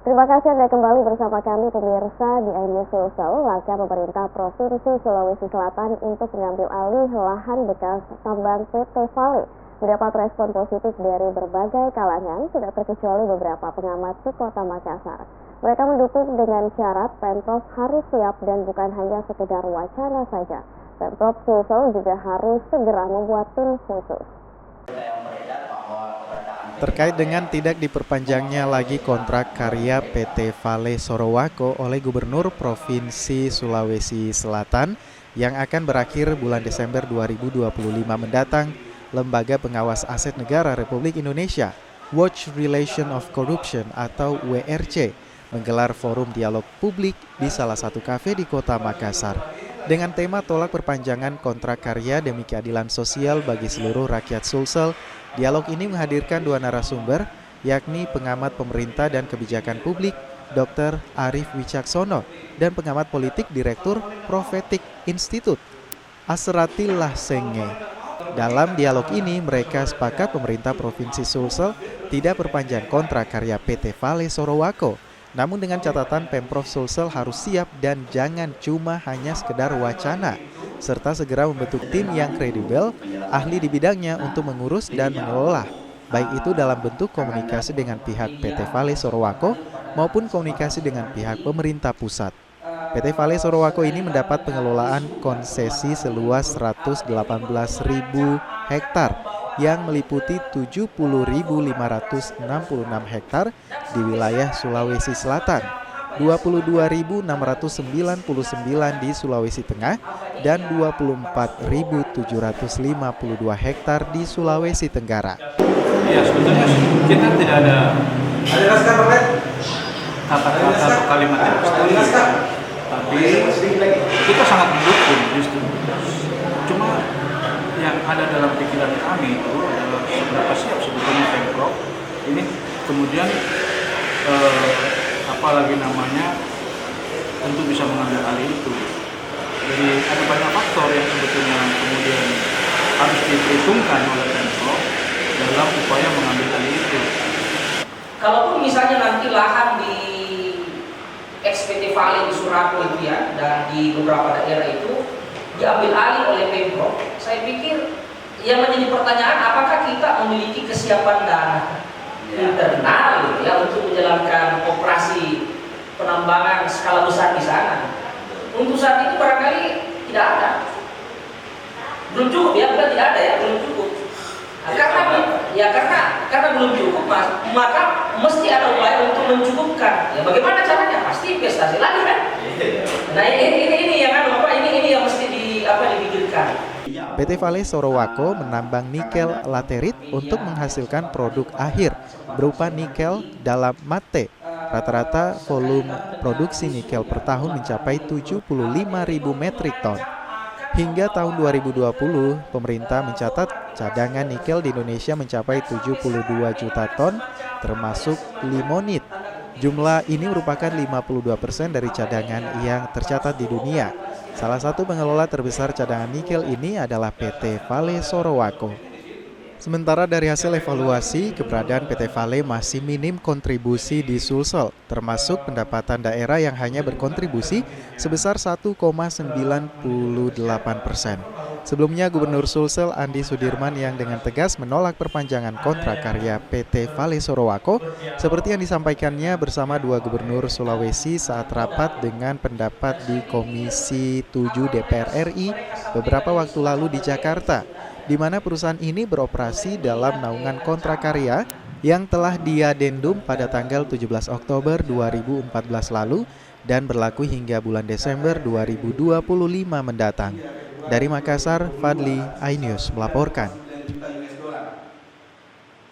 Terima kasih Anda kembali bersama kami pemirsa di iNews Sulsel. Langkah pemerintah Provinsi Sulawesi Selatan untuk mengambil alih lahan bekas tambang PT Vale mendapat respon positif dari berbagai kalangan, tidak terkecuali beberapa pengamat di Kota Makassar. Mereka mendukung dengan syarat Pemprov harus siap dan bukan hanya sekedar wacana saja. Pemprov Sulsel juga harus segera membuat tim khusus. Terkait dengan tidak diperpanjangnya lagi kontrak karya PT Vale Sorowako oleh Gubernur Provinsi Sulawesi Selatan yang akan berakhir bulan Desember 2025 mendatang, Lembaga Pengawas Aset Negara Republik Indonesia, Watch Relation of Corruption atau WRC, menggelar forum dialog publik di salah satu kafe di Kota Makassar. Dengan tema tolak perpanjangan kontrak karya demi keadilan sosial bagi seluruh rakyat Sulsel, dialog ini menghadirkan dua narasumber, yakni pengamat pemerintah dan kebijakan publik, Dr. Arief Wicaksono, dan pengamat politik Direktur Prophetic Institute, Asratillah Senge. Dalam dialog ini, mereka sepakat pemerintah Provinsi Sulsel tidak perpanjang kontrak karya PT Vale Sorowako, namun dengan catatan Pemprov Sulsel harus siap dan jangan cuma hanya sekedar wacana, serta segera membentuk tim yang kredibel, ahli di bidangnya untuk mengurus dan mengelola, baik itu dalam bentuk komunikasi dengan pihak PT Vale Sorowako maupun komunikasi dengan pihak pemerintah pusat. PT Vale Sorowako ini mendapat pengelolaan konsesi seluas 118.000 hektar yang meliputi 70.566 hektar di wilayah Sulawesi Selatan, 22.699 di Sulawesi Tengah, dan 24.752 hektar di Sulawesi Tenggara. Ya, sebetulnya kita tidak ada kata-kata atau kalimat yang pasti, tapi kita sangat mendukung justru. Cuma yang ada dalam pikiran kami itu adalah seberapa siap sebetulnya Pemprov ini kemudian tentu bisa mengambil alih itu. Jadi ada banyak faktor yang sebetulnya kemudian harus diperhitungkan oleh Pemprov dalam upaya mengambil alih itu. Kalaupun misalnya nanti lahan di PT Vale di Sorowako itu ya, dan di beberapa daerah itu diambil alih oleh Pemprov, saya pikir yang menjadi pertanyaan apakah kita memiliki kesiapan dana internal ya untuk menjalankan operasi penambangan skala besar di sana. Untuk saat itu barangkali tidak ada, belum cukup ya, bukan tidak ada ya, belum cukup. Karena belum cukup, maka mesti ada upaya untuk mencukupkan. Ya bagaimana caranya? Pasti investasi lagi kan. Nah ini yang mesti dipikirkan. PT Vale Sorowako menambang nikel laterit untuk menghasilkan produk akhir berupa nikel dalam mate. Rata-rata volume produksi nikel per tahun mencapai 75.000 metrik ton. Hingga tahun 2020, pemerintah mencatat cadangan nikel di Indonesia mencapai 72 juta ton, termasuk limonit. Jumlah ini merupakan 52% dari cadangan yang tercatat di dunia. Salah satu pengelola terbesar cadangan nikel ini adalah PT Vale Sorowako. Sementara dari hasil evaluasi, keberadaan PT Vale masih minim kontribusi di Sulsel, termasuk pendapatan daerah yang hanya berkontribusi sebesar 1,98%. Sebelumnya, Gubernur Sulsel Andi Sudirman yang dengan tegas menolak perpanjangan kontrak karya PT Vale Sorowako, seperti yang disampaikannya bersama dua Gubernur Sulawesi saat rapat dengan pendapat di Komisi 7 DPR RI beberapa waktu lalu di Jakarta, di mana perusahaan ini beroperasi dalam naungan kontrak karya yang telah diadendum pada tanggal 17 Oktober 2014 lalu dan berlaku hingga bulan Desember 2025 mendatang. Dari Makassar, Fadli, iNews melaporkan.